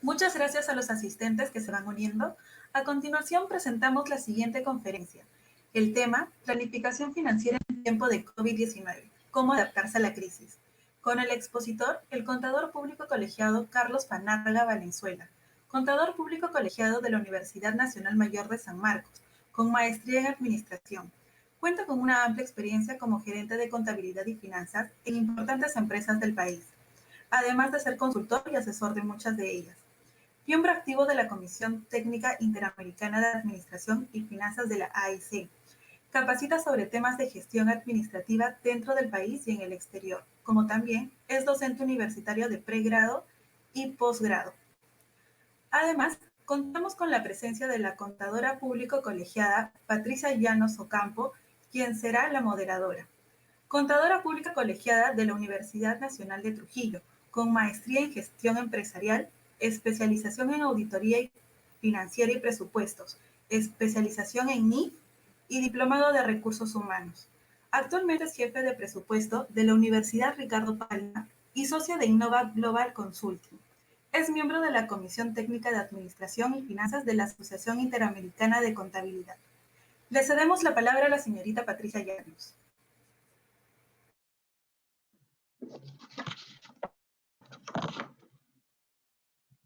Muchas gracias a los asistentes que se van uniendo. A continuación presentamos la siguiente conferencia. El tema, planificación financiera en tiempo de COVID-19, cómo adaptarse a la crisis. Con el expositor, el contador público colegiado Carlos Panárraga Valenzuela, contador público colegiado de la Universidad Nacional Mayor de San Marcos, con maestría en administración. Cuenta con una amplia experiencia como gerente de contabilidad y finanzas en importantes empresas del país, además de ser consultor y asesor de muchas de ellas. Miembro activo de la Comisión Técnica Interamericana de Administración y Finanzas de la AIC. Capacita sobre temas de gestión administrativa dentro del país y en el exterior, como también es docente universitario de pregrado y posgrado. Además, contamos con la presencia de la contadora público colegiada Patricia Llanos Ocampo, quien será la moderadora. Contadora pública colegiada de la Universidad Nacional de Trujillo, con maestría en gestión empresarial, especialización en auditoría financiera y presupuestos, especialización en NIF y diplomado de recursos humanos. Actualmente es jefe de presupuesto de la Universidad Ricardo Palma y socia de Innova Global Consulting. Es miembro de la Comisión Técnica de Administración y Finanzas de la Asociación Interamericana de Contabilidad. Le cedemos la palabra a la señorita Patricia Llanos.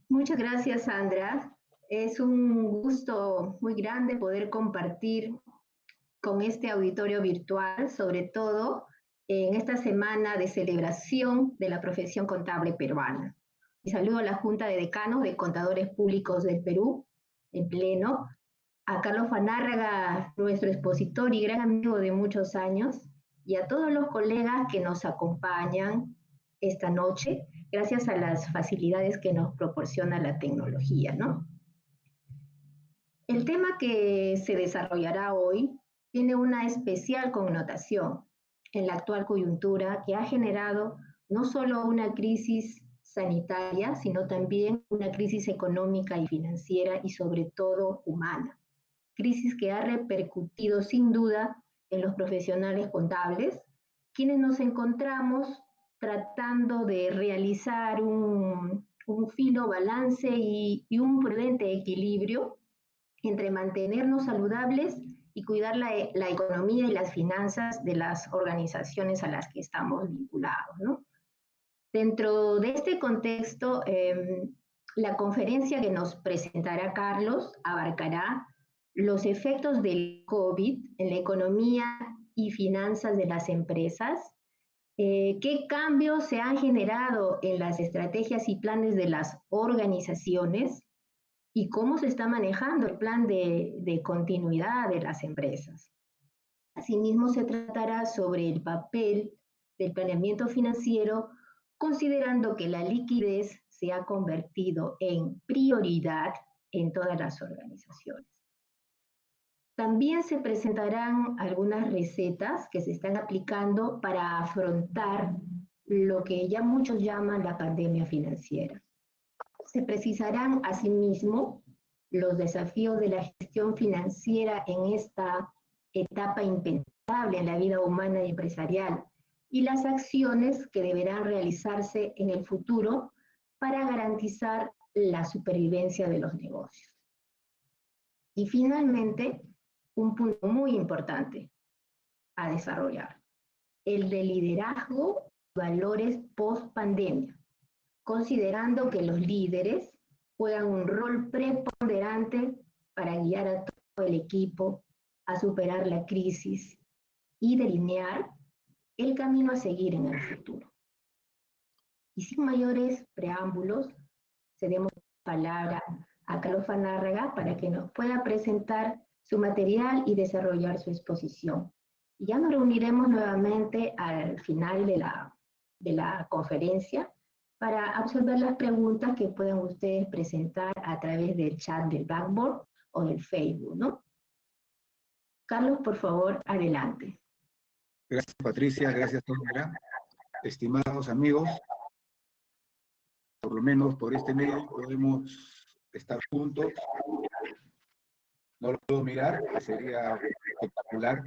Muchas gracias, Sandra. Es un gusto muy grande poder compartir con este auditorio virtual, sobre todo en esta semana de celebración de la profesión contable peruana. Y saludo a la Junta de Decanos de Contadores Públicos del Perú, en pleno, a Carlos Panárraga, nuestro expositor y gran amigo de muchos años, y a todos los colegas que nos acompañan esta noche, gracias a las facilidades que nos proporciona la tecnología, ¿no? El tema que se desarrollará hoy tiene una especial connotación en la actual coyuntura que ha generado no solo una crisis sanitaria, sino también una crisis económica y financiera y sobre todo humana. Crisis que ha repercutido sin duda en los profesionales contables, quienes nos encontramos tratando de realizar un fino balance y un prudente equilibrio entre mantenernos saludables y cuidar la economía y las finanzas de las organizaciones a las que estamos vinculados, ¿no? Dentro de este contexto, la conferencia que nos presentará Carlos abarcará los efectos del COVID en la economía y finanzas de las empresas, qué cambios se han generado en las estrategias y planes de las organizaciones y cómo se está manejando el plan de continuidad de las empresas. Asimismo, se tratará sobre el papel del planeamiento financiero, considerando que la liquidez se ha convertido en prioridad en todas las organizaciones. También se presentarán algunas recetas que se están aplicando para afrontar lo que ya muchos llaman la pandemia financiera. Se precisarán asimismo los desafíos de la gestión financiera en esta etapa impensable en la vida humana y empresarial y las acciones que deberán realizarse en el futuro para garantizar la supervivencia de los negocios. Y finalmente, un punto muy importante a desarrollar, el de liderazgo y valores post-pandemia, considerando que los líderes juegan un rol preponderante para guiar a todo el equipo a superar la crisis y delinear el camino a seguir en el futuro. Y sin mayores preámbulos, cedemos la palabra a Carlos Panárraga para que nos pueda presentar su material y desarrollar su exposición. Y ya nos reuniremos nuevamente al final de la conferencia para absorber las preguntas que puedan ustedes presentar a través del chat del Blackboard o del Facebook, ¿no? Carlos, por favor, adelante. Gracias, Patricia, gracias, Sandra. Estimados amigos, por lo menos por este medio podemos estar juntos. No lo puedo mirar, sería espectacular.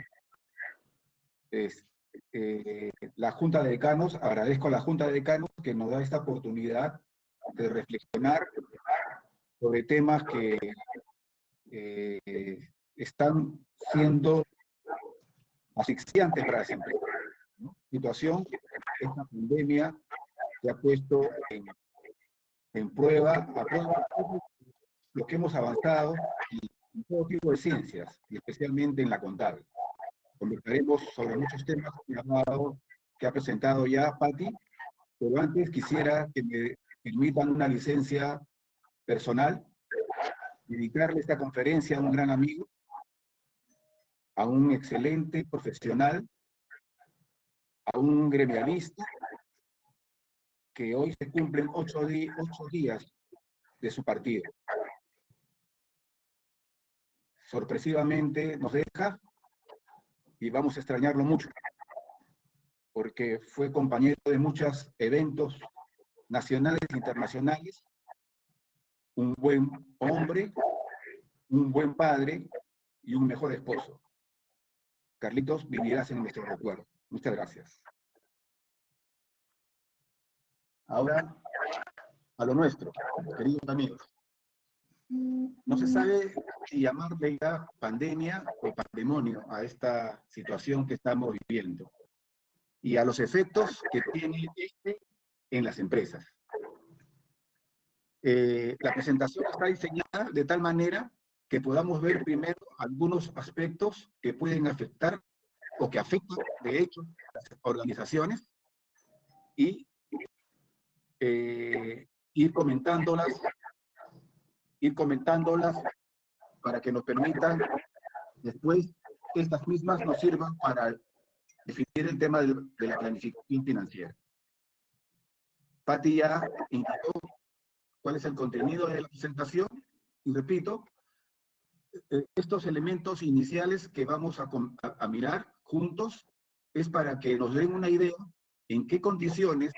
La Junta de Decanos, agradezco a la Junta de Decanos que nos da esta oportunidad de reflexionar sobre temas que están siendo asfixiantes para las empresas, ¿no? Situación, esta pandemia se ha puesto en prueba, a prueba lo que hemos avanzado en todo tipo de ciencias, y especialmente en la contable. Conversaremos sobre muchos temas que ha presentado ya Patti, pero antes quisiera que me permitan una licencia personal, dedicarle esta conferencia a un gran amigo, a un excelente profesional, a un gremialista, que hoy se cumplen 8 días de su partido. Sorpresivamente nos deja y vamos a extrañarlo mucho, porque fue compañero de muchos eventos nacionales e internacionales, un buen hombre, un buen padre y un mejor esposo. Carlitos, vivirás en nuestro recuerdo. Muchas gracias. Ahora, a lo nuestro, queridos amigos. No se sabe si llamarle ya pandemia o pandemonio a esta situación que estamos viviendo y a los efectos que tiene en las empresas. La presentación está diseñada de tal manera que podamos ver primero algunos aspectos que pueden afectar o que afectan, de hecho, las organizaciones y ir comentándolas para que nos permitan después que estas mismas nos sirvan para definir el tema de la planificación financiera. Patti ya indicó cuál es el contenido de la presentación y repito, estos elementos iniciales que vamos a mirar juntos es para que nos den una idea en qué condiciones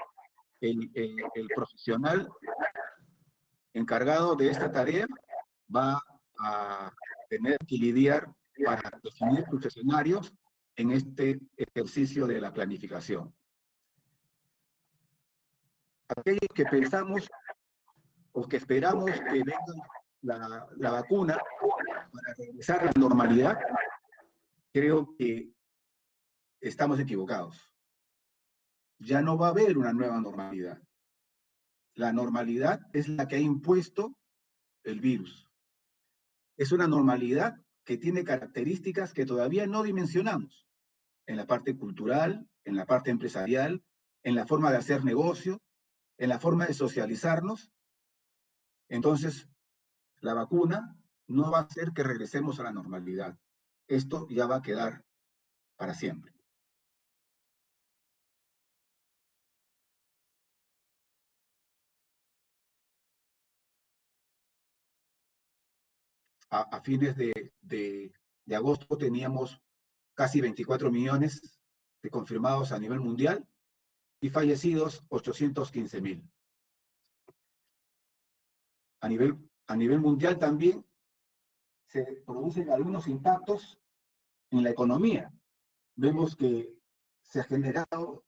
el profesional encargado de esta tarea va a tener que lidiar para definir sus escenarios en este ejercicio de la planificación. Aquellos que pensamos o que esperamos que venga la vacuna para regresar a la normalidad, creo que estamos equivocados. Ya no va a haber una nueva normalidad. La normalidad es la que ha impuesto el virus. Es una normalidad que tiene características que todavía no dimensionamos en la parte cultural, en la parte empresarial, en la forma de hacer negocio, en la forma de socializarnos. Entonces, la vacuna no va a hacer que regresemos a la normalidad. Esto ya va a quedar para siempre. A fines de agosto teníamos casi 24 millones de confirmados a nivel mundial y fallecidos 815,000. A nivel mundial también se producen algunos impactos en la economía. Vemos que se ha generado,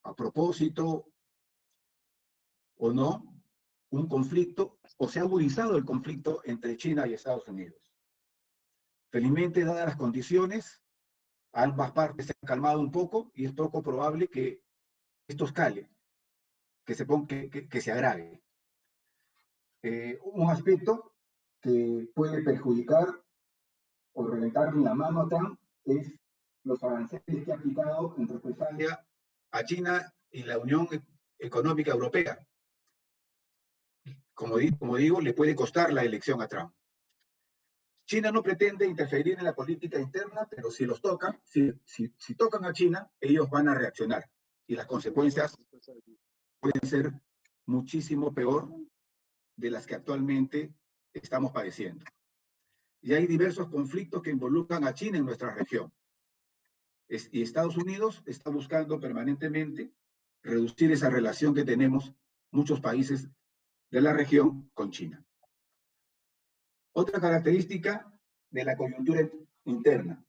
a propósito o no, un conflicto, o se ha agudizado el conflicto entre China y Estados Unidos. Felizmente, dadas las condiciones, ambas partes se han calmado un poco y es poco probable que esto escale, que se agrave. Un aspecto que puede perjudicar o reventarle la mano a Trump es los aranceles que ha aplicado en represalia a China y la Unión Económica Europea. Como digo, le puede costar la elección a Trump. China no pretende interferir en la política interna, pero si los tocan, si tocan a China, ellos van a reaccionar. Y las consecuencias pueden ser muchísimo peor de las que actualmente estamos padeciendo. Y hay diversos conflictos que involucran a China en nuestra región. Y Estados Unidos está buscando permanentemente reducir esa relación que tenemos muchos países de la región con China. Otra característica de la coyuntura interna,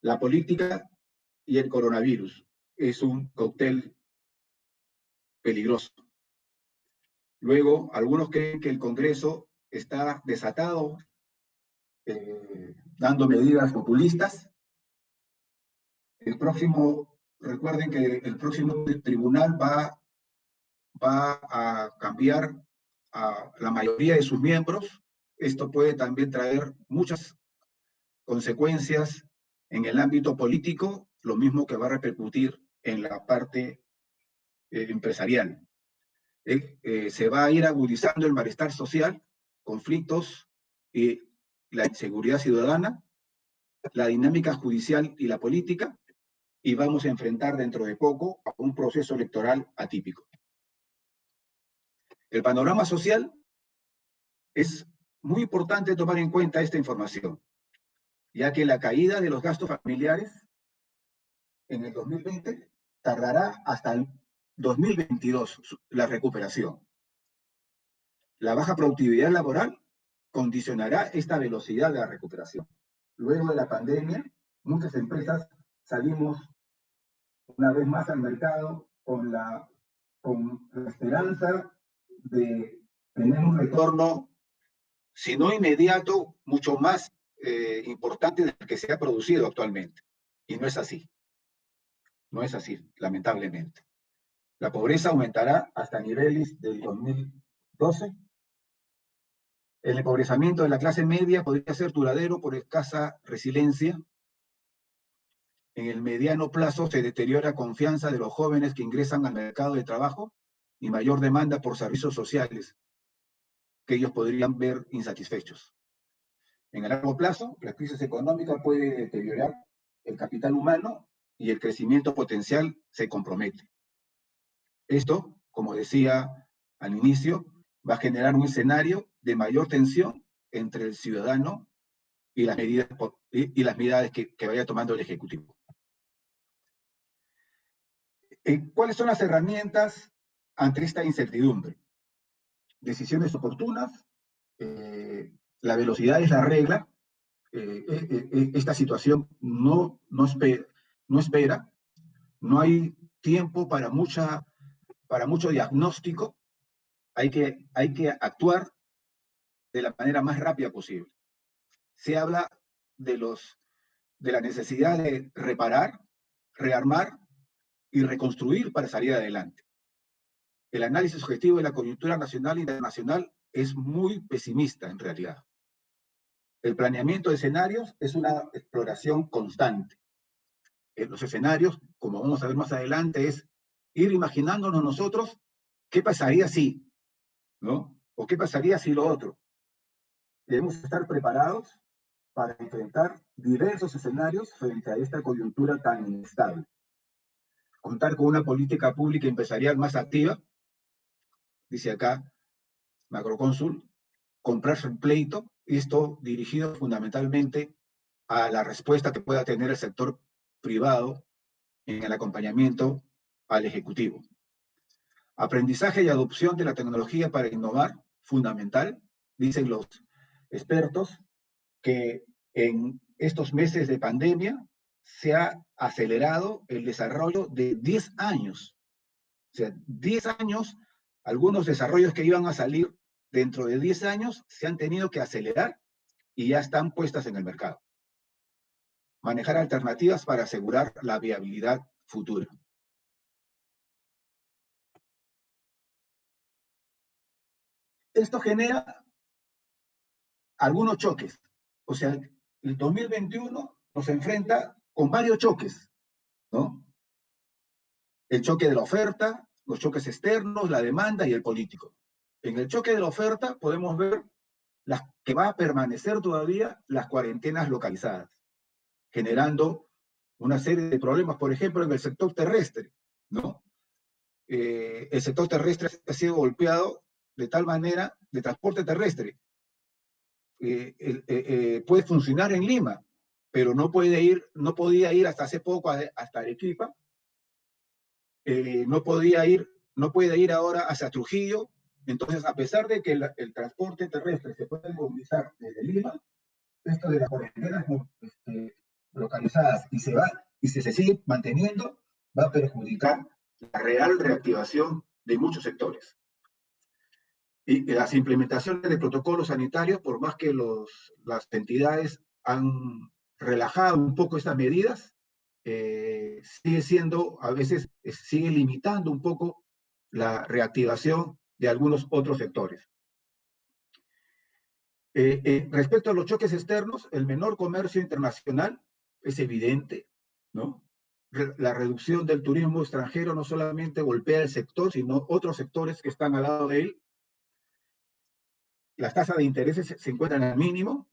la política y el coronavirus es un cóctel peligroso. Luego, algunos creen que el Congreso está desatado, dando medidas populistas. Recuerden que el próximo tribunal va a cambiar a la mayoría de sus miembros. Esto puede también traer muchas consecuencias en el ámbito político, lo mismo que va a repercutir en la parte empresarial. Se va a ir agudizando el malestar social, conflictos y la inseguridad ciudadana, la dinámica judicial y la política, y vamos a enfrentar dentro de poco a un proceso electoral atípico. El panorama social es muy importante tomar en cuenta esta información, ya que la caída de los gastos familiares en el 2020 tardará hasta el 2022 la recuperación. La baja productividad laboral condicionará esta velocidad de la recuperación. Luego de la pandemia, muchas empresas salimos una vez más al mercado con la esperanza de tener un retorno, si no inmediato, mucho más importante del que se ha producido actualmente. Y no es así. No es así, lamentablemente. La pobreza aumentará hasta niveles del 2012. El empobrecimiento de la clase media podría ser duradero por escasa resiliencia. En el mediano plazo se deteriora confianza de los jóvenes que ingresan al mercado de trabajo y mayor demanda por servicios sociales que ellos podrían ver insatisfechos. En el largo plazo, la crisis económica puede deteriorar el capital humano y el crecimiento potencial se compromete. Esto, como decía al inicio, va a generar un escenario de mayor tensión entre el ciudadano y las medidas que vaya tomando el Ejecutivo. ¿Cuáles son las herramientas ante esta incertidumbre? Decisiones oportunas, la velocidad es la regla, esta situación no espera, no hay tiempo para mucho diagnóstico, hay que actuar de la manera más rápida posible. Se habla de la necesidad de reparar, rearmar y reconstruir para salir adelante. El análisis objetivo de la coyuntura nacional e internacional es muy pesimista en realidad. El planeamiento de escenarios es una exploración constante. Los escenarios, como vamos a ver más adelante, es ir imaginándonos nosotros qué pasaría si, ¿no? O qué pasaría si lo otro. Debemos estar preparados para enfrentar diversos escenarios frente a esta coyuntura tan inestable. Contar con una política pública empresarial más activa, dice acá Macrocónsul, comprarse un pleito, esto dirigido fundamentalmente a la respuesta que pueda tener el sector privado en el acompañamiento al Ejecutivo. Aprendizaje y adopción de la tecnología para innovar, fundamental, dicen los expertos, que en estos meses de pandemia se ha acelerado el desarrollo de 10 años. O sea, 10 años, algunos desarrollos que iban a salir dentro de 10 años se han tenido que acelerar y ya están puestas en el mercado. Manejar alternativas para asegurar la viabilidad futura. Esto genera algunos choques. O sea, el 2021 nos enfrenta con varios choques, ¿no? El choque de la oferta, los choques externos, la demanda y el político. En el choque de la oferta podemos ver que va a permanecer todavía las cuarentenas localizadas, generando una serie de problemas, por ejemplo, en el sector terrestre, ¿no? El sector terrestre ha sido golpeado de tal manera, de transporte terrestre, puede funcionar en Lima, pero no podía ir hasta hace poco hasta Arequipa, no puede ir ahora hacia Trujillo. Entonces, a pesar de que el transporte terrestre se puede movilizar desde Lima, esto de las cuarentenas localizadas y si se sigue manteniendo, va a perjudicar la real reactivación de muchos sectores. Y las implementaciones de protocolos sanitarios, por más que las entidades han relajado un poco estas medidas, sigue siendo, a veces sigue limitando un poco la reactivación de algunos otros sectores. Respecto a los choques externos, el menor comercio internacional es evidente, ¿no? La reducción del turismo extranjero no solamente golpea el sector, sino otros sectores que están al lado de él. Las tasas de intereses se encuentran al mínimo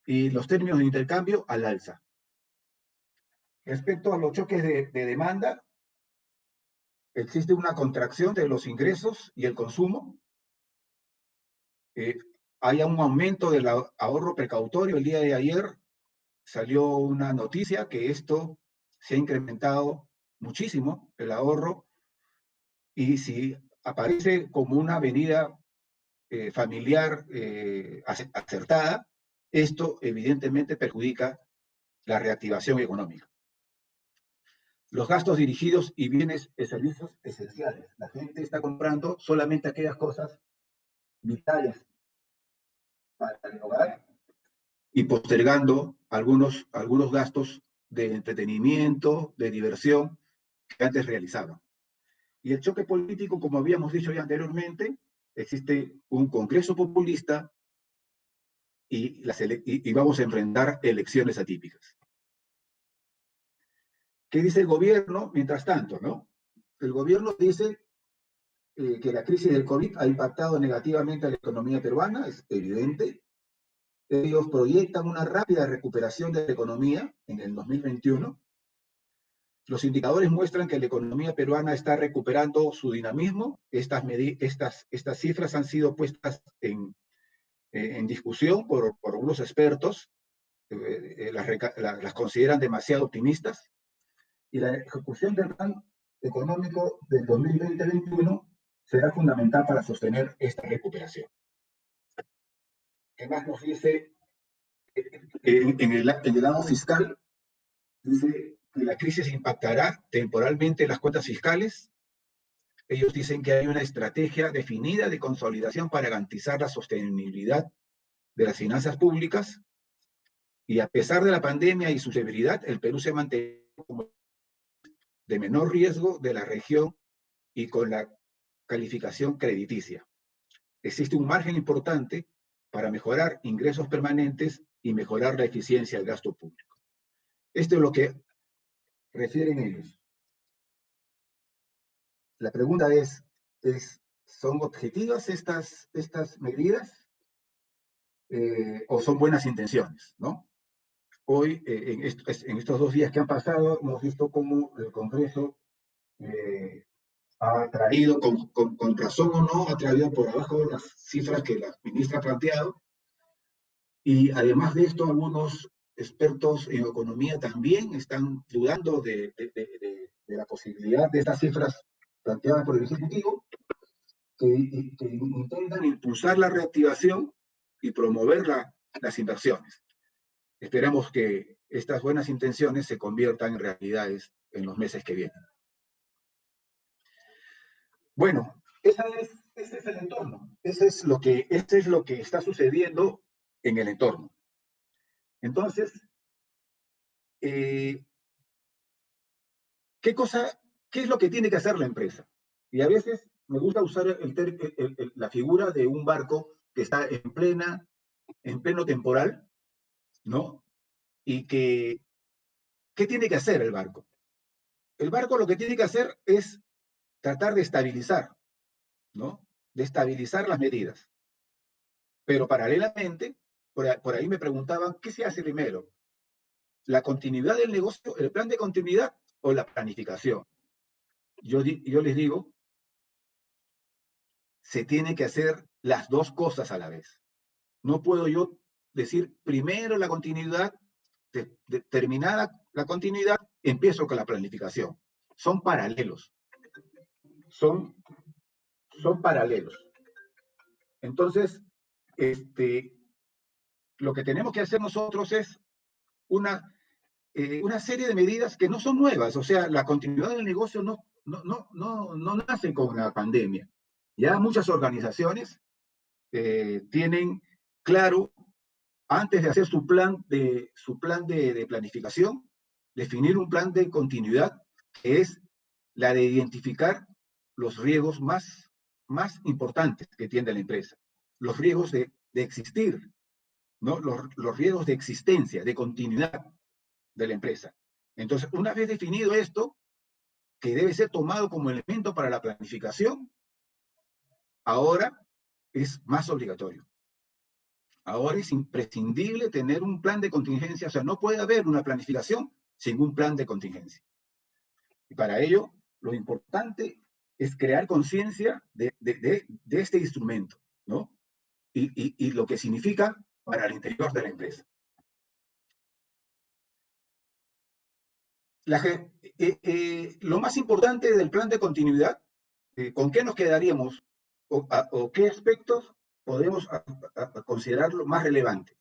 y los términos de intercambio al alza. Respecto a los choques de demanda, existe una contracción de los ingresos y el consumo. Hay un aumento del ahorro precautorio. El día de ayer salió una noticia que esto se ha incrementado muchísimo, el ahorro, y si aparece como una avenida familiar acertada, esto evidentemente perjudica la reactivación económica. Los gastos dirigidos y bienes y servicios esenciales. La gente está comprando solamente aquellas cosas vitales para el hogar y postergando algunos gastos de entretenimiento, de diversión que antes realizaban. Y el choque político, como habíamos dicho ya anteriormente, existe un Congreso populista y vamos a enfrentar elecciones atípicas. ¿Qué dice el gobierno mientras tanto, no? El gobierno dice que la crisis del COVID ha impactado negativamente a la economía peruana, es evidente. Ellos proyectan una rápida recuperación de la economía en el 2021. Los indicadores muestran que la economía peruana está recuperando su dinamismo. Estas cifras han sido puestas en discusión por algunos expertos. Las consideran demasiado optimistas. Y la ejecución del plan económico del 2020-2021 será fundamental para sostener esta recuperación. ¿Qué más nos dice? En el lado fiscal, dice que la crisis impactará temporalmente las cuentas fiscales. Ellos dicen que hay una estrategia definida de consolidación para garantizar la sostenibilidad de las finanzas públicas. Y a pesar de la pandemia y su severidad, el Perú se mantiene como de menor riesgo de la región y con la calificación crediticia. Existe un margen importante para mejorar ingresos permanentes y mejorar la eficiencia del gasto público. Esto es lo que refieren ellos. La pregunta es ¿son objetivas estas medidas o son buenas intenciones, ¿no? Hoy, en estos 2 días que han pasado, hemos visto cómo el Congreso ha traído, con razón o no, ha traído por abajo las cifras que la ministra ha planteado. Y además de esto, algunos expertos en economía también están dudando de la posibilidad de estas cifras planteadas por el Ejecutivo, que intentan impulsar la reactivación y promover las inversiones. Esperamos que estas buenas intenciones se conviertan en realidades en los meses que vienen. Bueno, ese es el entorno. Ese es lo que está sucediendo en el entorno. Entonces, ¿qué es lo que tiene que hacer la empresa? Y a veces me gusta usar la figura de un barco que está en pleno temporal, ¿no? Y ¿qué tiene que hacer el barco? El barco lo que tiene que hacer es tratar de estabilizar, ¿no? De estabilizar las medidas. Pero paralelamente, por ahí me preguntaban, ¿qué se hace primero? ¿La continuidad del negocio, el plan de continuidad o la planificación? Yo les digo, se tiene que hacer las dos cosas a la vez. No puedo yo decir primero la continuidad, terminada la continuidad, empiezo con la planificación. Son paralelos. Son paralelos. Entonces, lo que tenemos que hacer nosotros es una serie de medidas que no son nuevas. O sea, la continuidad del negocio no nace con la pandemia. Ya muchas organizaciones tienen claro, antes de hacer su plan de planificación, definir un plan de continuidad, que es la de identificar los riesgos más importantes que tiene la empresa, los riesgos de existir, ¿no? Los riesgos de existencia, de continuidad de la empresa. Entonces, una vez definido esto, que debe ser tomado como elemento para la planificación, ahora es más obligatorio. Ahora es imprescindible tener un plan de contingencia, o sea, no puede haber una planificación sin un plan de contingencia. Y para ello, lo importante es crear conciencia de este instrumento, ¿no? Y lo que significa para el interior de la empresa. Lo más importante del plan de continuidad, ¿con qué nos quedaríamos o qué aspectos podemos considerarlo más relevante?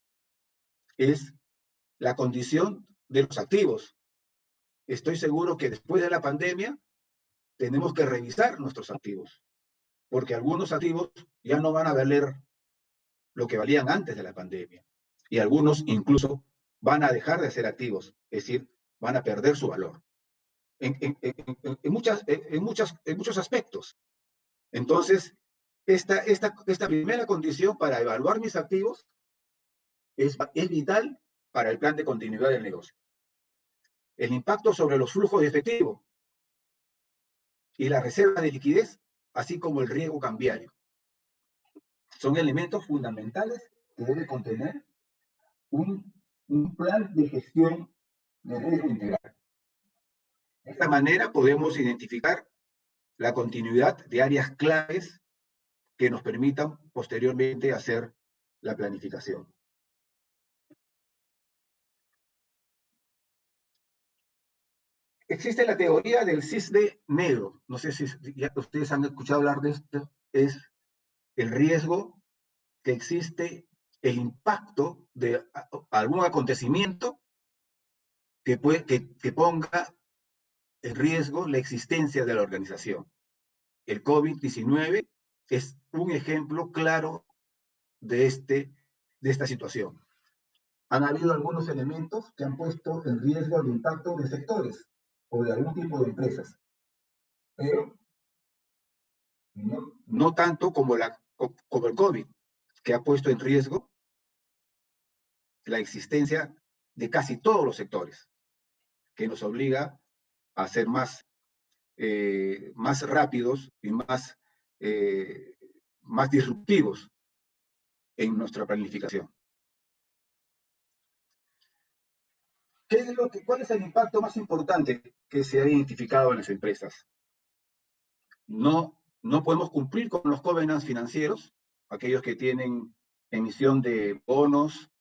Es la condición de los activos. Estoy seguro que después de la pandemia tenemos que revisar nuestros activos, porque algunos activos ya no van a valer lo que valían antes de la pandemia, y algunos incluso van a dejar de ser activos, es decir, van a perder su valor en muchos aspectos. Entonces, esta primera condición para evaluar mis activos es vital para el plan de continuidad del negocio. El impacto sobre los flujos de efectivo y la reserva de liquidez, así como el riesgo cambiario, son elementos fundamentales que debe contener un plan de gestión de riesgo integral. De esta manera podemos identificar la continuidad de áreas claves que nos permitan posteriormente hacer la planificación. Existe la teoría del cisne negro. No sé si ya ustedes han escuchado hablar de esto. Es el riesgo que existe, el impacto de algún acontecimiento que ponga en riesgo la existencia de la organización. El COVID-19 es un ejemplo claro de esta situación. Han habido algunos elementos que han puesto en riesgo el impacto de sectores o de algún tipo de empresas, pero no tanto como el COVID, que ha puesto en riesgo la existencia de casi todos los sectores, que nos obliga a ser más rápidos y más disruptivos en nuestra planificación. ¿Cuál es el impacto más importante que se ha identificado en las empresas? No podemos cumplir con los covenants financieros, aquellos que tienen emisión de bonos,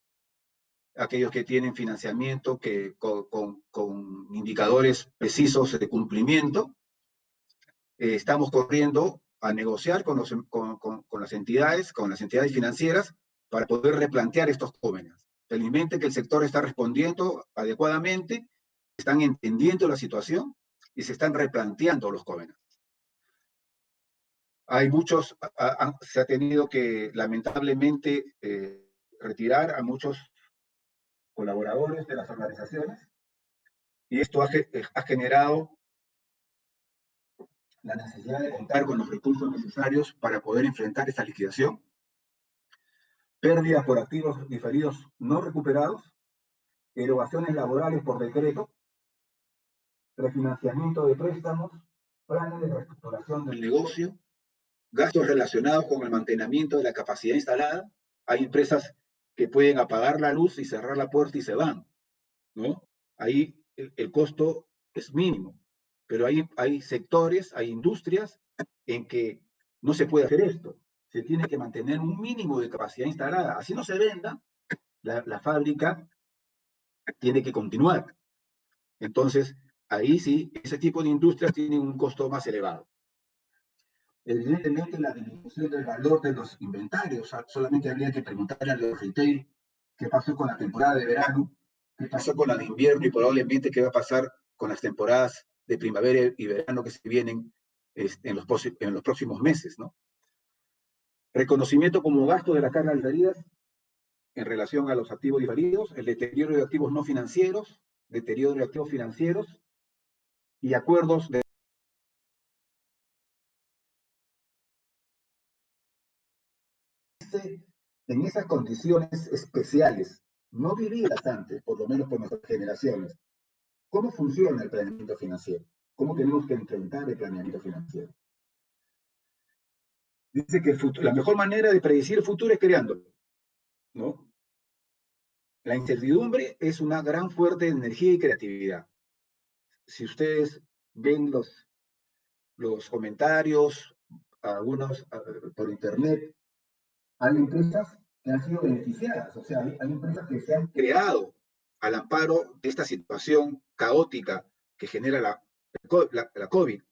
aquellos que tienen financiamiento con indicadores precisos de cumplimiento. Estamos corriendo a negociar con las entidades financieras para poder replantear estos covenants. Felizmente que el sector está respondiendo adecuadamente, están entendiendo la situación y se están replanteando los covenants. Hay muchos, se ha tenido que lamentablemente retirar a muchos colaboradores de las organizaciones y esto ha generado la necesidad de contar con los recursos necesarios para poder enfrentar esta liquidación, pérdidas por activos diferidos no recuperados, erogaciones laborales por decreto, refinanciamiento de préstamos, planes de reestructuración del negocio, gastos relacionados con el mantenimiento de la capacidad instalada. Hay empresas que pueden apagar la luz y cerrar la puerta y se van, ¿no? Ahí el costo es mínimo, pero hay sectores, hay industrias en que no se puede hacer esto. Se tiene que mantener un mínimo de capacidad instalada. Así no se venda, la fábrica tiene que continuar. Entonces, ahí sí, ese tipo de industrias tienen un costo más elevado. Evidentemente, la disminución del valor de los inventarios. Solamente habría que preguntarle a los retail qué pasó con la temporada de verano, qué pasó con la de invierno y probablemente qué va a pasar con las temporadas de primavera y verano que se vienen en los próximos meses, ¿no? Reconocimiento como gasto de las cargas diferidas en relación a los activos diferidos, el deterioro de activos no financieros, deterioro de activos financieros y acuerdos de en esas condiciones especiales, no vividas antes, por lo menos por nuestras generaciones. ¿Cómo funciona el planeamiento financiero? ¿Cómo tenemos que enfrentar el planeamiento financiero? Dice que la mejor manera de predecir el futuro es creándolo, ¿no? La incertidumbre es una gran fuente de energía y creatividad. Si ustedes ven los comentarios, algunos por internet, hay empresas que han sido beneficiadas, o sea, hay empresas que se han creado al amparo de esta situación caótica que genera la COVID,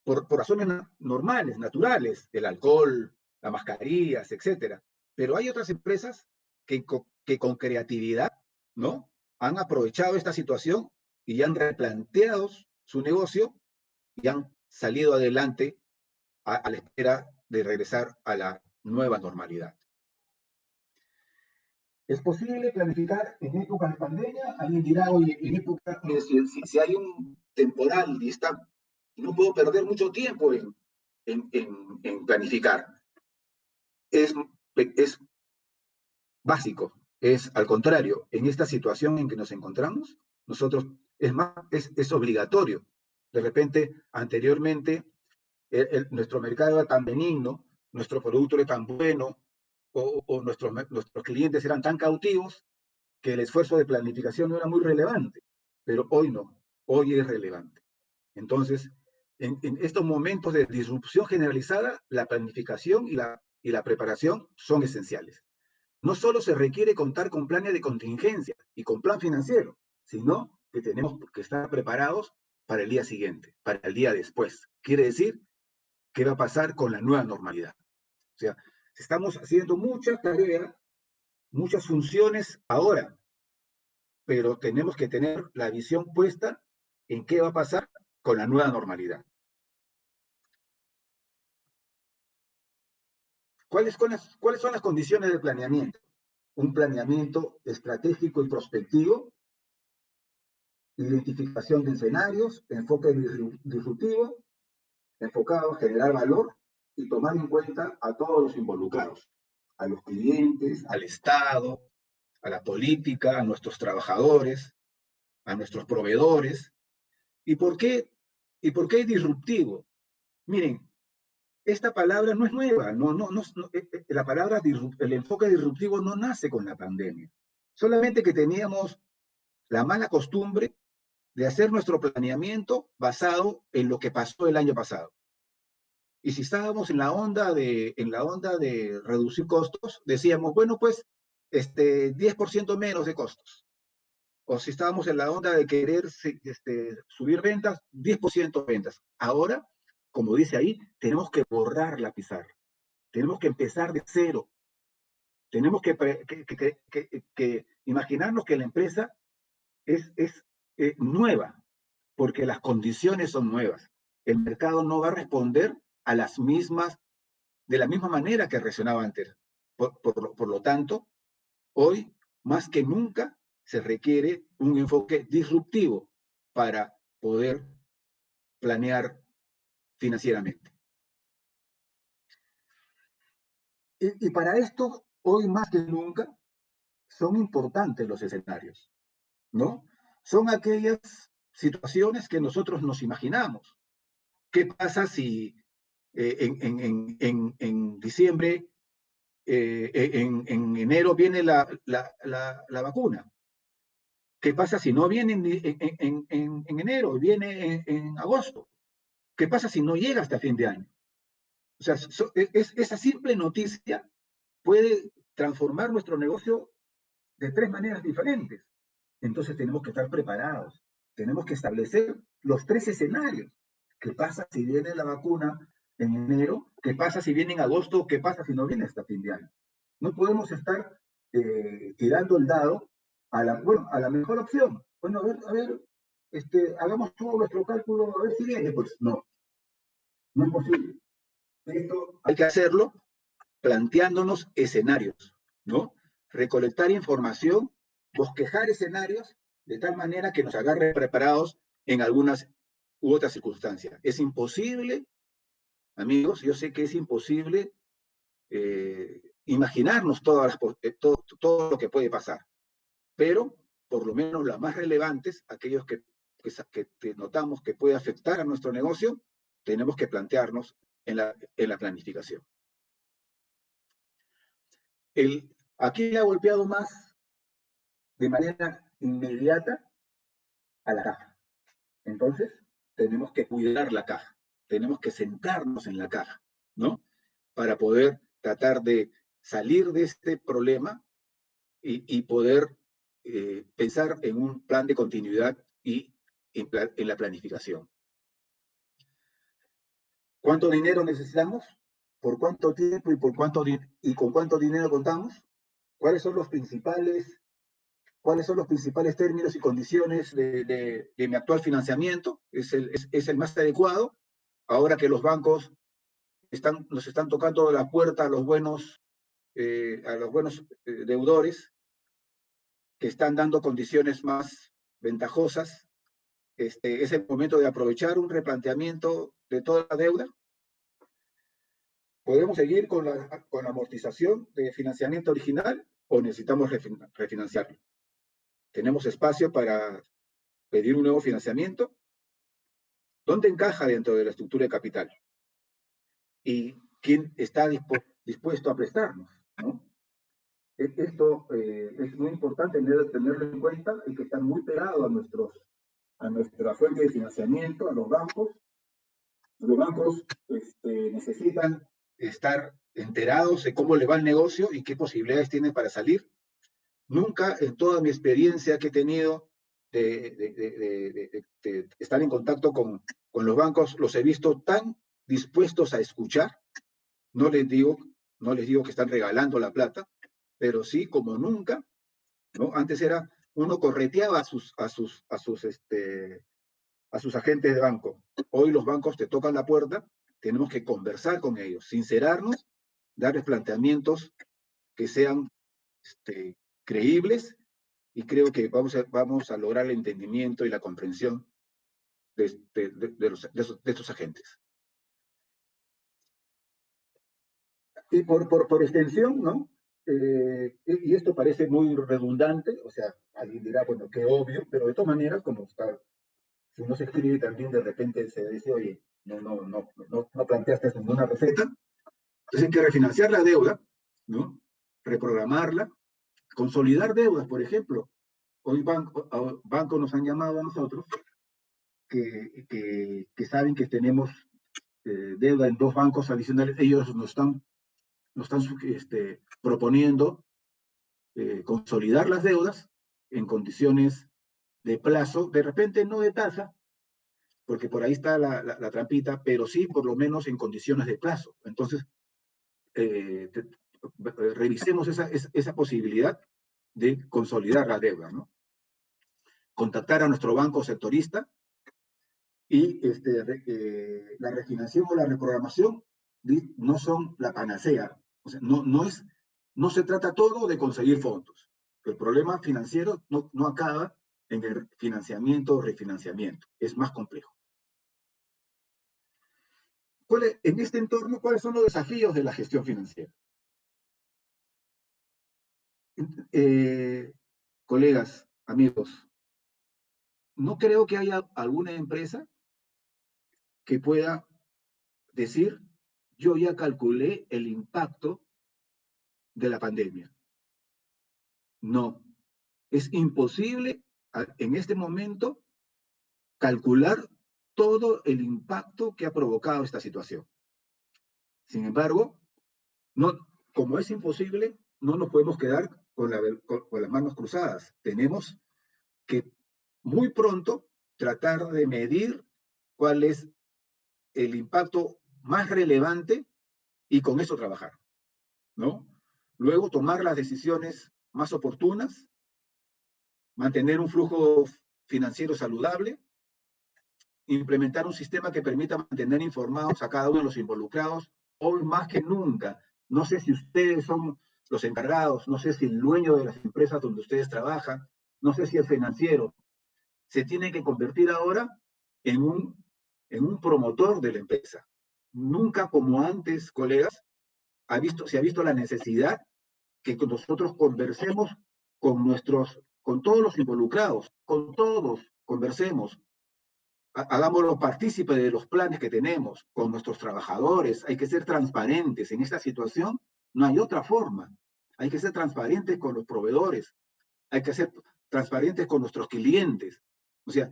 por razones normales, naturales, el alcohol, las mascarillas, etcétera. Pero hay otras empresas que con creatividad, ¿no?, han aprovechado esta situación y han replanteado su negocio y han salido adelante a la espera de regresar a la nueva normalidad. ¿Es posible planificar en época de pandemia? Alguien dirá, oye, en época, si hay un temporal y no puedo perder mucho tiempo en planificar. Es básico, es al contrario, en esta situación en que nos encontramos, nosotros, es obligatorio. De repente, anteriormente, nuestro mercado era tan benigno, nuestro producto era tan bueno, o nuestros clientes eran tan cautivos, que el esfuerzo de planificación no era muy relevante, pero hoy no, hoy es relevante. Entonces, en estos momentos de disrupción generalizada, la planificación y la preparación son esenciales. No solo se requiere contar con planes de contingencia y con plan financiero, sino que tenemos que estar preparados para el día siguiente, para el día después. Quiere decir, ¿qué va a pasar con la nueva normalidad? O sea, estamos haciendo mucha tarea, muchas funciones ahora, pero tenemos que tener la visión puesta en qué va a pasar con la nueva normalidad. ¿Cuáles son las condiciones del planeamiento? Un planeamiento estratégico y prospectivo, identificación de escenarios, enfoque disruptivo, enfocado a generar valor y tomar en cuenta a todos los involucrados, a los clientes, al Estado, a la política, a nuestros trabajadores, a nuestros proveedores. ¿Y por qué disruptivo? Miren, esta palabra no es nueva, la palabra el enfoque disruptivo no nace con la pandemia. Solamente que teníamos la mala costumbre de hacer nuestro planeamiento basado en lo que pasó el año pasado. Y si estábamos en la onda de reducir costos, decíamos, bueno, pues 10% menos de costos. O si estábamos en la onda de querer subir ventas, 10% ventas. Ahora, como dice ahí, tenemos que borrar la pizarra. Tenemos que empezar de cero. Tenemos que imaginarnos que la empresa es nueva, porque las condiciones son nuevas. El mercado no va a responder a de la misma manera que reaccionaba antes. Por lo tanto, hoy, más que nunca, se requiere un enfoque disruptivo para poder planear financieramente. Y para esto, hoy más que nunca, son importantes los escenarios, ¿no? Son aquellas situaciones que nosotros nos imaginamos. ¿Qué pasa si en diciembre, en enero viene la vacuna? ¿Qué pasa si no viene en enero, viene en agosto? ¿Qué pasa si no llega hasta fin de año? O sea, esa simple noticia puede transformar nuestro negocio de 3 maneras diferentes. Entonces tenemos que estar preparados. Tenemos que establecer los 3 escenarios. ¿Qué pasa si viene la vacuna en enero? ¿Qué pasa si viene en agosto? ¿Qué pasa si no viene hasta fin de año? No podemos estar tirando el dado a la mejor opción. Bueno, a ver, hagamos todo nuestro cálculo, a ver si viene. Pues no es posible. Esto hay que hacerlo planteándonos escenarios, ¿no? Recolectar información, bosquejar escenarios, de tal manera que nos agarre preparados en algunas u otras circunstancias. Es imposible, amigos, yo sé que es imposible imaginarnos todo lo que puede pasar, pero por lo menos las más relevantes, aquellos que notamos que puede afectar a nuestro negocio, tenemos que plantearnos en la planificación. Aquí le ha golpeado más de manera inmediata a la caja. Entonces, tenemos que cuidar la caja, tenemos que centrarnos en la caja, ¿no? Para poder tratar de salir de este problema y poder pensar en un plan de continuidad y en la planificación. ¿Cuánto dinero necesitamos? ¿Por cuánto tiempo y con cuánto dinero contamos? ¿Cuáles son los principales términos y condiciones de mi actual financiamiento? ¿Es el más adecuado? Ahora que los bancos nos están tocando la puerta a los buenos deudores, que están dando condiciones más ventajosas, ¿es el momento de aprovechar un replanteamiento de toda la deuda? ¿Podemos seguir con la amortización de financiamiento original o necesitamos refinanciarlo? ¿Tenemos espacio para pedir un nuevo financiamiento? ¿Dónde encaja dentro de la estructura de capital? ¿Y quién está dispuesto a prestarnos, ¿no? Esto es muy importante tenerlo en cuenta y que está muy pegado a nuestra fuente de financiamiento, a los bancos. Los bancos necesitan estar enterados de cómo le va el negocio y qué posibilidades tienen para salir. Nunca en toda mi experiencia que he tenido de estar en contacto con los bancos, los he visto tan dispuestos a escuchar. No les digo que están regalando la plata, pero sí, como nunca, ¿no? Antes uno correteaba a sus agentes de banco. Hoy los bancos te tocan la puerta, tenemos que conversar con ellos, sincerarnos, darles planteamientos que sean creíbles, y creo que vamos a lograr el entendimiento y la comprensión de estos agentes. Y por extensión, ¿no? Y esto parece muy redundante, o sea, alguien dirá, bueno, qué obvio, pero de todas maneras, si uno se escribe también de repente se dice, oye, no planteaste ninguna receta. Entonces hay que refinanciar la deuda, ¿no? Reprogramarla, consolidar deudas, por ejemplo. Hoy bancos nos han llamado a nosotros que saben que tenemos deuda en 2 bancos adicionales. Ellos nos están proponiendo consolidar las deudas en condiciones de plazo, de repente no de tasa, porque por ahí está la trampita, pero sí por lo menos en condiciones de plazo. Entonces, revisemos esa posibilidad de consolidar la deuda, ¿no? Contactar a nuestro banco sectorista y la refinanciación o la reprogramación no son la panacea. O sea, no se trata todo de conseguir fondos. El problema financiero no acaba en el financiamiento o refinanciamiento. Es más complejo. En este entorno, ¿cuáles son los desafíos de la gestión financiera? Colegas, amigos, no creo que haya alguna empresa que pueda decir, yo ya calculé el impacto de la pandemia. No, es imposible en este momento calcular todo el impacto que ha provocado esta situación. Sin embargo, como es imposible, no nos podemos quedar con las manos cruzadas. Tenemos que muy pronto tratar de medir cuál es el impacto más relevante y con eso trabajar, ¿no? Luego tomar las decisiones más oportunas, mantener un flujo financiero saludable, implementar un sistema que permita mantener informados a cada uno de los involucrados. Hoy más que nunca No sé si ustedes son los encargados, no sé si el dueño de las empresas donde ustedes trabajan, no sé si el financiero, se tiene que convertir ahora en un promotor de la empresa. Nunca como antes, colegas, se ha visto la necesidad que nosotros conversemos con todos los involucrados, con todos conversemos, hagámoslo partícipe de los planes que tenemos con nuestros trabajadores. Hay que ser transparentes. En esta situación no hay otra forma. Hay que ser transparentes con los proveedores. Hay que ser transparentes con nuestros clientes. O sea,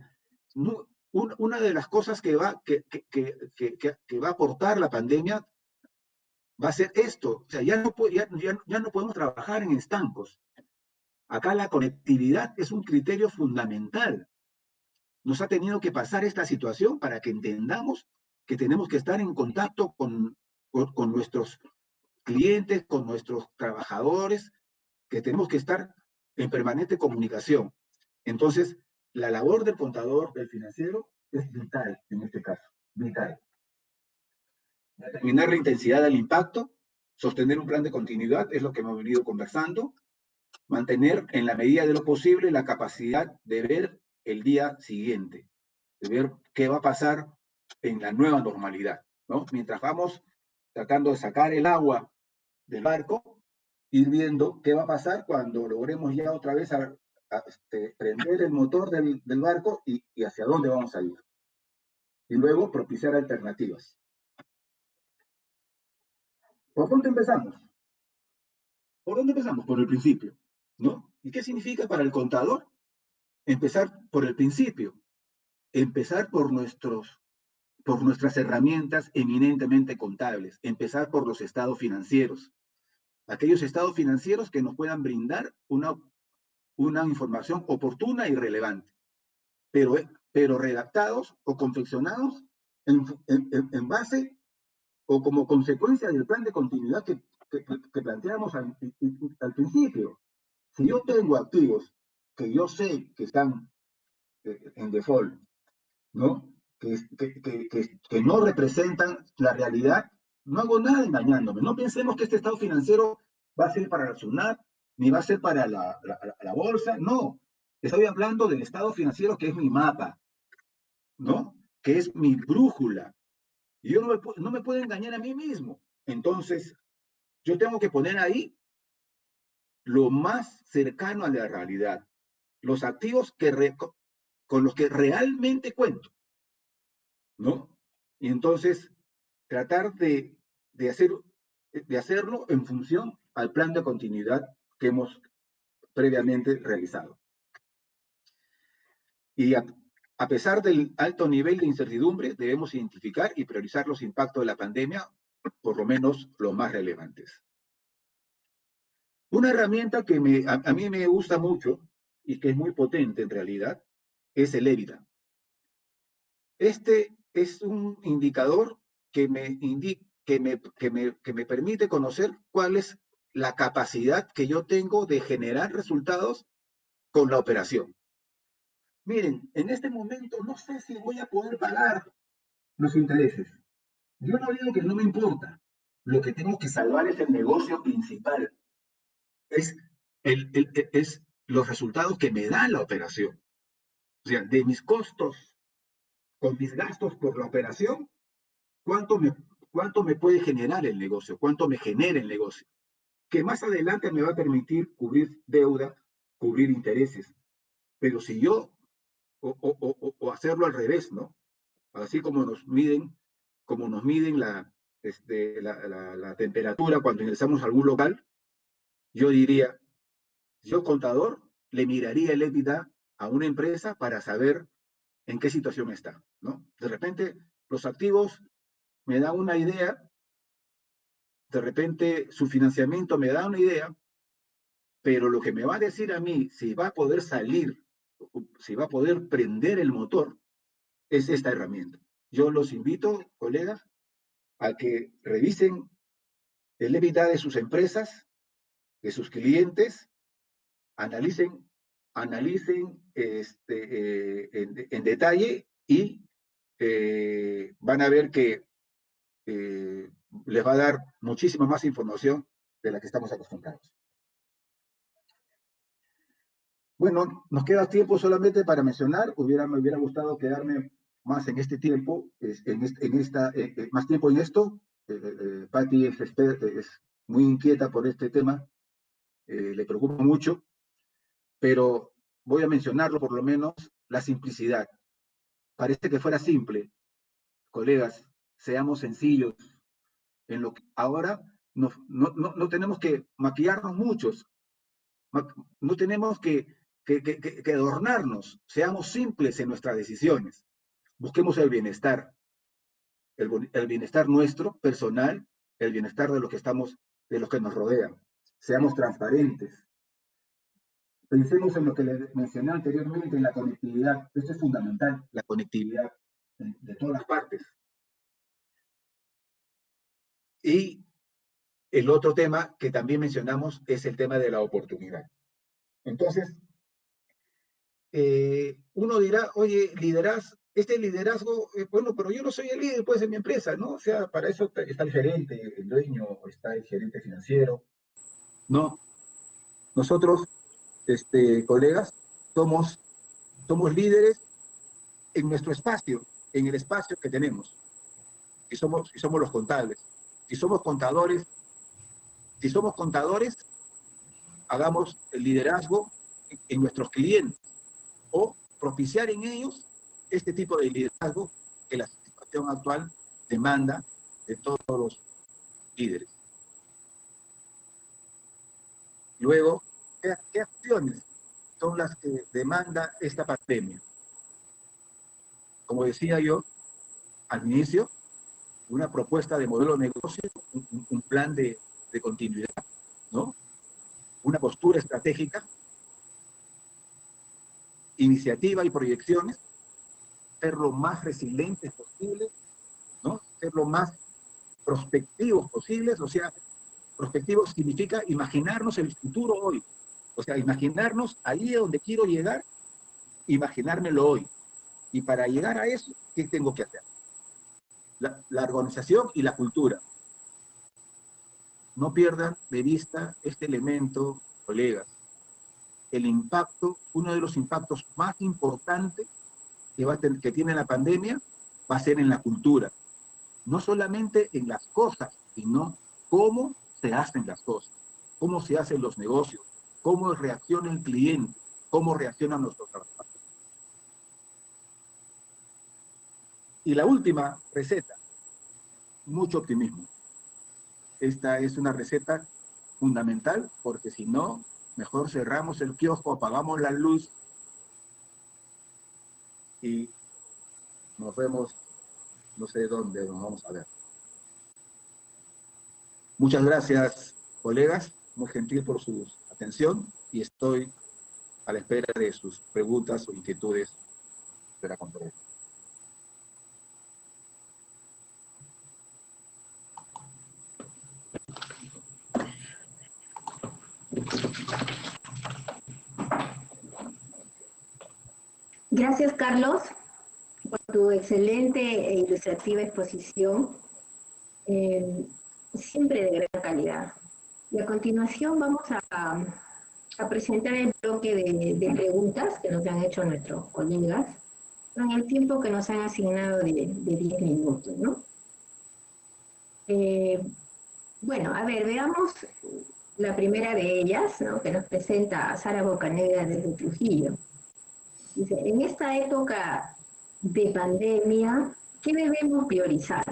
no, una de las cosas que va a aportar la pandemia va a ser esto. O sea, ya no podemos trabajar en estancos. Acá la conectividad es un criterio fundamental. Nos ha tenido que pasar esta situación para que entendamos que tenemos que estar en contacto con nuestros clientes, con nuestros trabajadores, que tenemos que estar en permanente comunicación. Entonces, la labor del contador, del financiero, es vital en este caso, vital. Determinar la intensidad del impacto, sostener un plan de continuidad, es lo que hemos venido conversando, mantener en la medida de lo posible la capacidad de ver el día siguiente, de ver qué va a pasar en la nueva normalidad, ¿no? Mientras vamos tratando de sacar el agua del barco, ir viendo qué va a pasar cuando logremos ya otra vez prender el motor del barco y hacia dónde vamos a ir. Y luego propiciar alternativas. ¿Por dónde empezamos? ¿Por dónde empezamos? Por el principio, ¿no? ¿Y qué significa para el contador? Empezar por el principio. Empezar por nuestras herramientas eminentemente contables. Empezar por los estados financieros. Aquellos estados financieros que nos puedan brindar una información oportuna y relevante, pero redactados o confeccionados en base o como consecuencia del plan de continuidad que planteamos al principio. Si yo tengo activos que yo sé que están en default, ¿no? Que no representan la realidad, no hago nada engañándome. No pensemos que este estado financiero va a ser para la SUNAT, ni va a ser para la bolsa, no. Estoy hablando del estado financiero que es mi mapa, ¿no? Que es mi brújula. Y yo no me puedo engañar a mí mismo. Entonces, yo tengo que poner ahí lo más cercano a la realidad, los activos con los que realmente cuento, ¿no? Y entonces, tratar de hacerlo en función al plan de continuidad que hemos previamente realizado. Y a pesar del alto nivel de incertidumbre, debemos identificar y priorizar los impactos de la pandemia, por lo menos los más relevantes. Una herramienta que a mí me gusta mucho y que es muy potente en realidad es el EBITDA. Este es un indicador que me permite conocer cuál es la capacidad que yo tengo de generar resultados con la operación. Miren, en este momento no sé si voy a poder pagar los intereses. Yo no digo que no me importa. Lo que tengo que salvar es el negocio principal. Es los resultados que me da la operación. O sea, de mis costos con mis gastos por la operación, ¿cuánto me puede generar el negocio? ¿Cuánto me genera el negocio? Que más adelante me va a permitir cubrir deuda, cubrir intereses. Pero si yo, o hacerlo al revés, ¿no? Así como nos miden la temperatura cuando ingresamos a algún local, yo diría, yo contador le miraría el EBITDA a una empresa para saber en qué situación está, ¿no? De repente, los activos me dan una idea, de repente su financiamiento me da una idea, pero lo que me va a decir a mí si va a poder salir, si va a poder prender el motor, es esta herramienta. Yo los invito, colegas, a que revisen el EBITDA de sus empresas, de sus clientes, analicen en detalle y van a ver que les va a dar muchísima más información de la que estamos acostumbrados. Bueno, nos queda tiempo solamente para mencionar, me hubiera gustado quedarme más en este tiempo, más tiempo en esto. Patti es muy inquieta por este tema, le preocupa mucho, pero voy a mencionarlo por lo menos, la simplicidad. Parece que fuera simple, colegas, seamos sencillos. En lo que ahora no tenemos que maquillarnos muchos, no tenemos que adornarnos, seamos simples en nuestras decisiones. Busquemos el bienestar, el bienestar nuestro, personal, el bienestar de los que nos rodean. Seamos transparentes. Pensemos en lo que les mencioné anteriormente, en la conectividad. Esto es fundamental, la conectividad de todas las partes. Y el otro tema que también mencionamos es el tema de la oportunidad. Entonces, uno dirá, oye, este liderazgo, bueno, pero yo no soy el líder, pues, en mi empresa, ¿no? O sea, para eso está el gerente, el dueño, está el gerente financiero. No, nosotros, colegas, somos líderes en nuestro espacio, en el espacio que tenemos. Y somos los contables. Si somos contadores, hagamos el liderazgo en nuestros clientes o propiciar en ellos este tipo de liderazgo que la situación actual demanda de todos los líderes. Luego, ¿qué acciones son las que demanda esta pandemia? Como decía yo al inicio, una propuesta de modelo de negocio, un plan de continuidad, ¿no? Una postura estratégica, iniciativa y proyecciones, ser lo más resilientes posible, ¿no? Ser lo más prospectivos posibles. O sea, prospectivos significa imaginarnos el futuro hoy, o sea, imaginarnos ahí a donde quiero llegar, imaginármelo hoy. Y para llegar a eso, ¿qué tengo que hacer? La organización y la cultura. No pierdan de vista este elemento, colegas. El impacto, uno de los impactos más importantes que tiene la pandemia va a ser en la cultura. No solamente en las cosas, sino cómo se hacen las cosas, cómo se hacen los negocios, cómo reacciona el cliente, cómo reaccionan nuestros trabajadores. Y la última receta, mucho optimismo. Esta es una receta fundamental, porque si no, mejor cerramos el kiosco, apagamos la luz y nos vemos, no sé dónde nos vamos a ver. Muchas gracias, colegas, muy gentil por su atención y estoy a la espera de sus preguntas o inquietudes de la conferencia. Gracias, Carlos, por tu excelente e ilustrativa exposición, siempre de gran calidad. Y a continuación vamos a presentar el bloque de preguntas que nos han hecho nuestros colegas en el tiempo que nos han asignado de 10 minutos, ¿no? Bueno, a ver, veamos la primera de ellas, ¿no? Que nos presenta a Sara Bocanegra desde Trujillo. Dice, en esta época de pandemia, ¿qué debemos priorizar?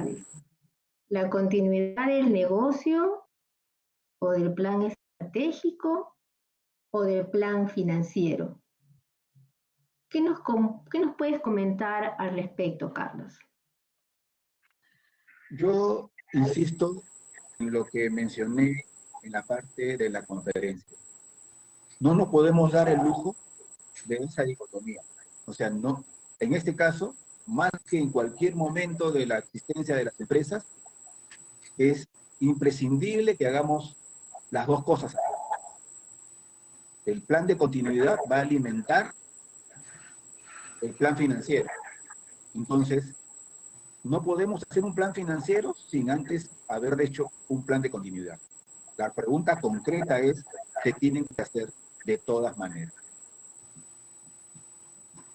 ¿La continuidad del negocio o del plan estratégico o del plan financiero? ¿Qué nos puedes comentar al respecto, Carlos? Yo insisto en lo que mencioné en la parte de la conferencia. No nos podemos dar el lujo de esa dicotomía. O sea, no, en este caso, más que en cualquier momento de la existencia de las empresas, es imprescindible que hagamos las dos cosas. El plan de continuidad va a alimentar el plan financiero. Entonces, no podemos hacer un plan financiero sin antes haber hecho un plan de continuidad. La pregunta concreta es, ¿qué tienen que hacer de todas maneras?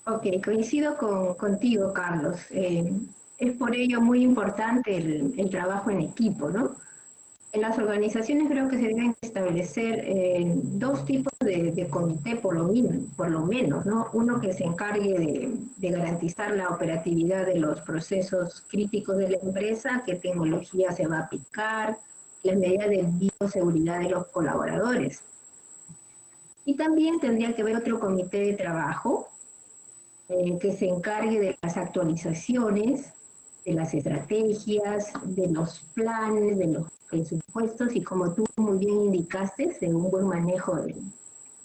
Ok, coincido contigo, Carlos. Es por ello muy importante el trabajo en equipo, ¿no? En las organizaciones creo que se deben establecer dos tipos de comité, por lo menos, ¿no? Uno que se encargue de garantizar la operatividad de los procesos críticos de la empresa, qué tecnología se va a aplicar, las medidas de bioseguridad de los colaboradores. Y también tendría que haber otro comité de trabajo que se encargue de las actualizaciones, de las estrategias, de los planes, de los presupuestos y, como tú muy bien indicaste, de un buen manejo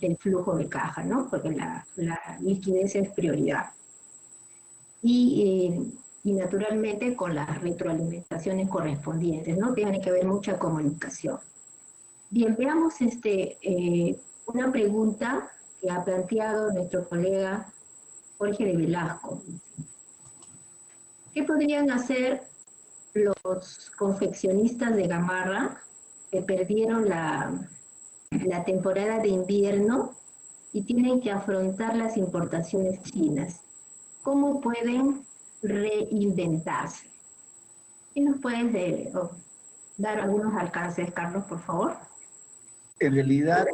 del flujo de caja, ¿no? Porque la liquidez es prioridad. Y naturalmente con las retroalimentaciones correspondientes, ¿no? Tiene que haber mucha comunicación. Bien, veamos una pregunta que ha planteado nuestro colega Jorge de Velasco. ¿Qué podrían hacer los confeccionistas de Gamarra que perdieron la temporada de invierno y tienen que afrontar las importaciones chinas? ¿Cómo pueden reinventarse? ¿Y nos puedes dar algunos alcances, Carlos, por favor? En realidad,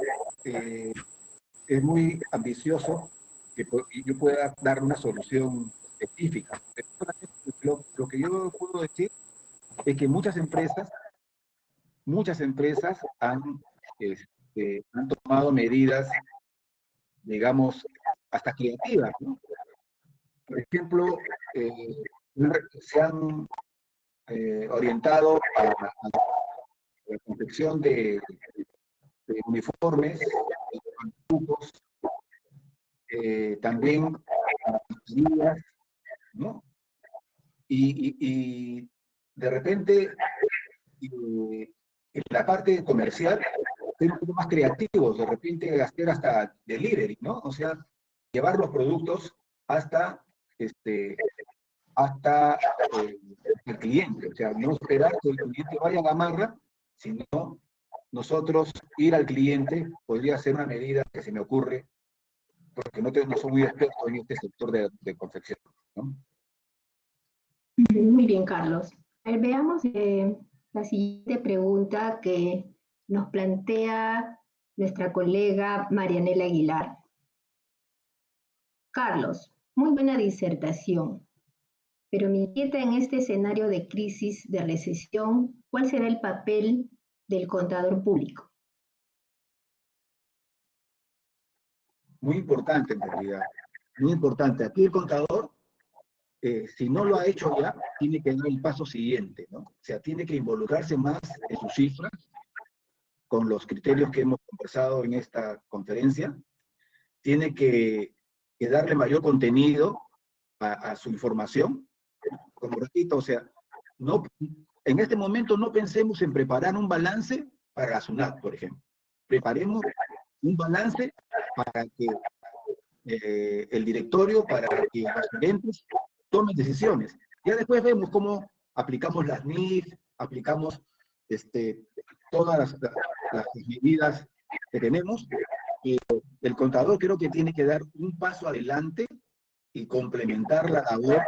es muy ambicioso que yo pueda dar una solución específica. Lo que yo puedo decir es que muchas empresas han tomado medidas, digamos, hasta creativas, ¿no? Por ejemplo, se han orientado a la confección de uniformes, grupos, también mascarillas, ¿no? Y de repente, en la parte comercial, ser un poco más creativos, de repente hacer hasta delivery, ¿no? O sea, llevar los productos hasta el cliente. O sea, no esperar que el cliente vaya a Gamarra, sino nosotros ir al cliente. Podría ser una medida que se me ocurre, porque no soy muy experto en este sector de confección, ¿no? Muy bien, Carlos. Veamos la siguiente pregunta que nos plantea nuestra colega Marianela Aguilar. Carlos, muy buena disertación, pero me inquieta en este escenario de crisis, de recesión, ¿cuál será el papel del contador público? Muy importante, en realidad. Muy importante. Aquí el contador, si no lo ha hecho ya, tiene que dar el paso siguiente, ¿no? O sea, tiene que involucrarse más en sus cifras, con los criterios que hemos conversado en esta conferencia. Tiene que darle mayor contenido a su información. Como repito, o sea, en este momento no pensemos en preparar un balance para la SUNAT, por ejemplo. Preparemos un balance para que el directorio, para que los gerentes tomen decisiones. Ya después vemos cómo aplicamos las NIF, aplicamos todas las medidas que tenemos. El contador creo que tiene que dar un paso adelante y complementar la labor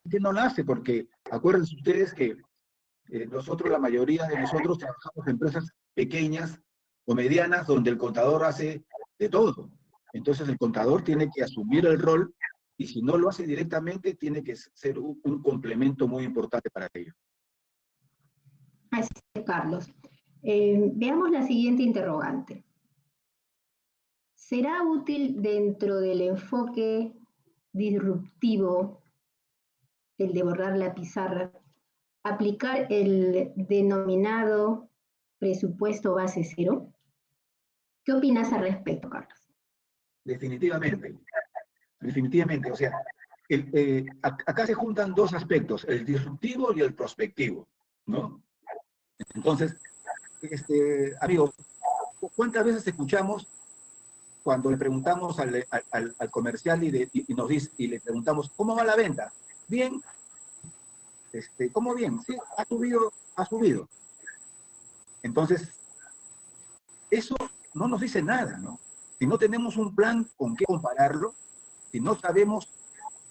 que no la hace, porque acuérdense ustedes que nosotros, la mayoría de nosotros trabajamos en empresas pequeñas o medianas donde el contador hace de todo. Entonces el contador tiene que asumir el rol y si no lo hace directamente tiene que ser un complemento muy importante para ello. Así es, Carlos. Veamos la siguiente interrogante. ¿Será útil dentro del enfoque disruptivo, el de borrar la pizarra, aplicar el denominado presupuesto base cero? ¿Qué opinas al respecto, Carlos? Definitivamente, definitivamente. O sea, acá se juntan dos aspectos, el disruptivo y el prospectivo, ¿no? Entonces, amigo, ¿cuántas veces escuchamos cuando le preguntamos al comercial y le preguntamos, ¿cómo va la venta? Bien. ¿Cómo bien? Sí, ha subido, ha subido. Entonces, eso no nos dice nada, ¿no? Si no tenemos un plan con qué compararlo, si no sabemos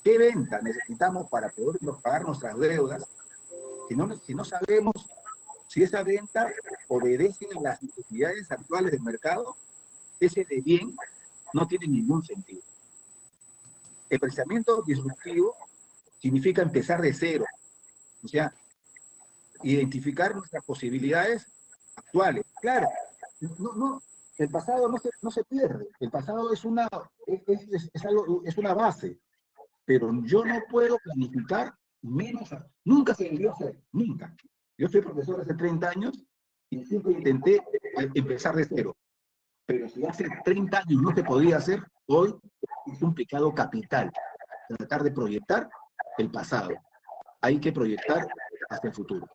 qué venta necesitamos para poder pagar nuestras deudas, si no sabemos si esa venta obedece a las necesidades actuales del mercado, ese de bien no tiene ningún sentido. El pensamiento disruptivo significa empezar de cero, o sea, identificar nuestras posibilidades actuales. Claro, el pasado no se pierde, el pasado es una base, pero yo no puedo planificar menos, nunca se debió hacer, nunca. Yo soy profesor hace 30 años y siempre intenté empezar de cero, pero si hace 30 años no se podía hacer, hoy es un pecado capital tratar de proyectar el pasado. Hay que proyectar hacia el futuro.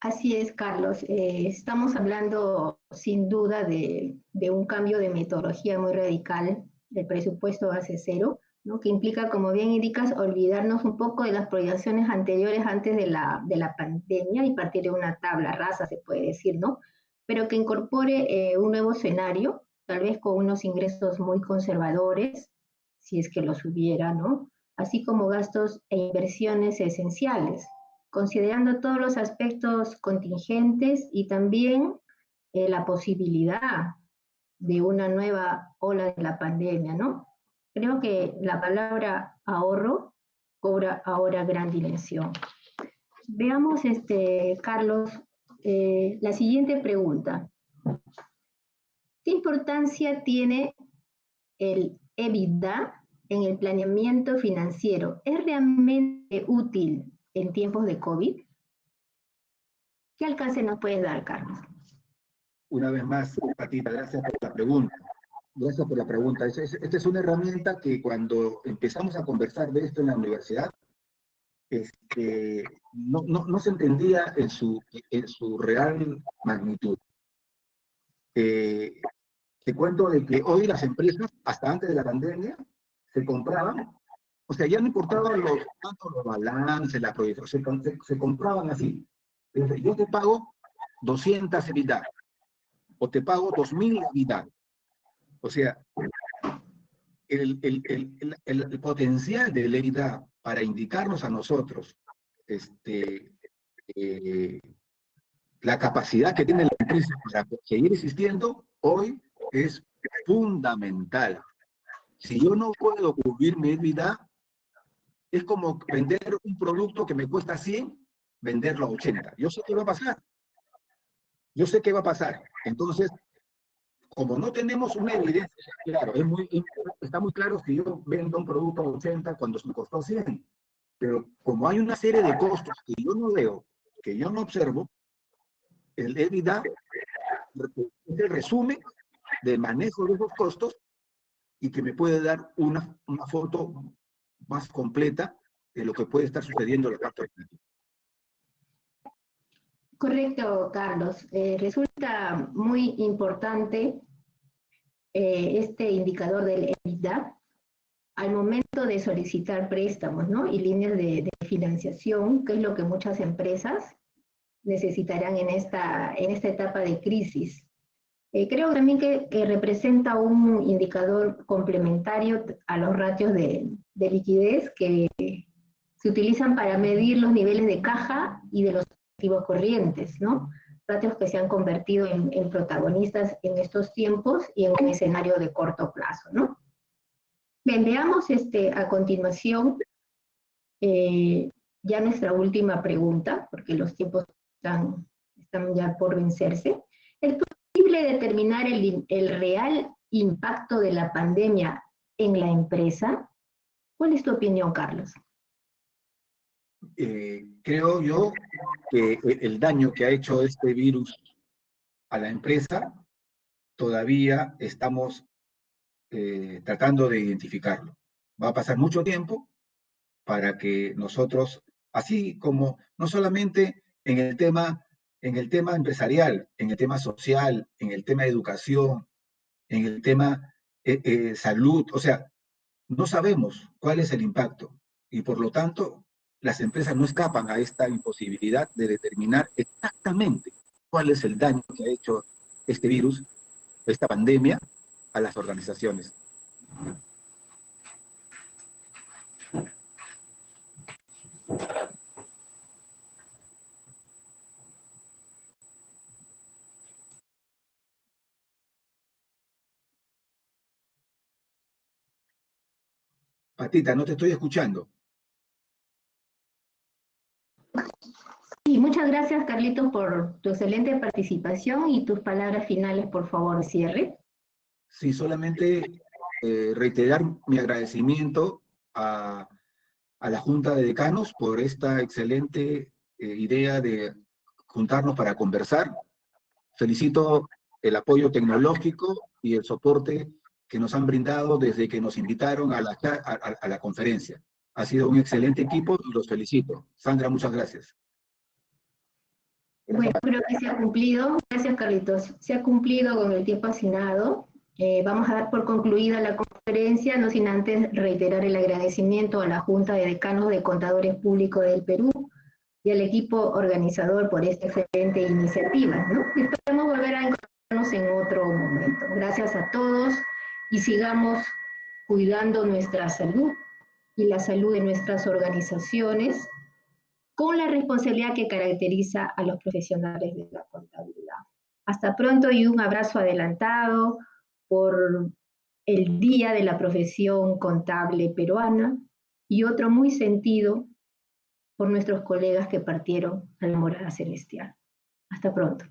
Así es, Carlos. Estamos hablando sin duda de un cambio de metodología muy radical del presupuesto base cero, ¿no? Que implica, como bien indicas, olvidarnos un poco de las proyecciones anteriores antes de la pandemia y partir de una tabla rasa, se puede decir, ¿no? Pero que incorpore un nuevo escenario, tal vez con unos ingresos muy conservadores, si es que los hubiera, ¿no? Así como gastos e inversiones esenciales, considerando todos los aspectos contingentes y también la posibilidad de una nueva ola de la pandemia, ¿no? Creo que la palabra ahorro cobra ahora gran dimensión. Veamos, Carlos, la siguiente pregunta. ¿Qué importancia tiene el EBITDA en el planeamiento financiero? ¿Es realmente útil en tiempos de COVID? ¿Qué alcance nos puedes dar, Carlos? Una vez más, Patita, gracias por la pregunta. Gracias por la pregunta. Esta es una herramienta que cuando empezamos a conversar de esto en la universidad, no se entendía en su real magnitud. Te cuento de que hoy las empresas, hasta antes de la pandemia, se compraban, o sea, ya no importaban tanto los balances, la proyección, se compraban así. Entonces, yo te pago 200 EBITDA, o te pago 2000 EBITDA. O sea, el potencial del EBITDA para indicarnos a nosotros la capacidad que tiene la empresa para seguir existiendo hoy es fundamental. Si yo no puedo cubrir mi EBITDA, es como vender un producto que me cuesta 100, venderlo a 80. Yo sé qué va a pasar. Yo sé qué va a pasar. Entonces, como no tenemos una evidencia, claro, está muy claro si yo vendo un producto a 80 cuando me costó 100. Pero como hay una serie de costos que yo no veo, que yo no observo, el EBITDA es el resumen de manejo de esos costos y que me puede dar una foto más completa de lo que puede estar sucediendo en la parte operativa. Correcto, Carlos. Resulta muy importante este indicador del EBITDA al momento de solicitar préstamos, ¿no? Y líneas de financiación, que es lo que muchas empresas necesitarán en esta etapa de crisis. Creo también que representa un indicador complementario a los ratios de liquidez que se utilizan para medir los niveles de caja y de los activos corrientes, ¿no? Ratios que se han convertido en protagonistas en estos tiempos y en un escenario de corto plazo, ¿no? Bien, veamos a continuación ya nuestra última pregunta, porque los tiempos están ya por vencerse. ¿Es posible determinar el real impacto de la pandemia en la empresa? ¿Cuál es tu opinión, Carlos? Creo yo que el daño que ha hecho este virus a la empresa todavía estamos tratando de identificarlo. Va a pasar mucho tiempo para que nosotros, así como no solamente en el tema empresarial, en el tema social, en el tema de educación, en el tema salud, o sea, no sabemos cuál es el impacto y por lo tanto las empresas no escapan a esta imposibilidad de determinar exactamente cuál es el daño que ha hecho este virus, esta pandemia, a las organizaciones. Patita, no te estoy escuchando. Sí, muchas gracias, Carlitos, por tu excelente participación y tus palabras finales, por favor, cierre. Sí, solamente reiterar mi agradecimiento a la Junta de Decanos por esta excelente idea de juntarnos para conversar. Felicito el apoyo tecnológico y el soporte que nos han brindado desde que nos invitaron a la conferencia. Ha sido un excelente equipo y los felicito. Sandra, muchas gracias. Bueno, creo que se ha cumplido. Gracias, Carlitos. Se ha cumplido con el tiempo asignado. Vamos a dar por concluida la conferencia, no sin antes reiterar el agradecimiento a la Junta de Decanos de Contadores Públicos del Perú y al equipo organizador por esta excelente iniciativa, ¿no? Esperamos volver a encontrarnos en otro momento. Gracias a todos y sigamos cuidando nuestra salud y la salud de nuestras organizaciones con la responsabilidad que caracteriza a los profesionales de la contabilidad. Hasta pronto y un abrazo adelantado por el Día de la Profesión Contable Peruana y otro muy sentido por nuestros colegas que partieron a la morada celestial. Hasta pronto.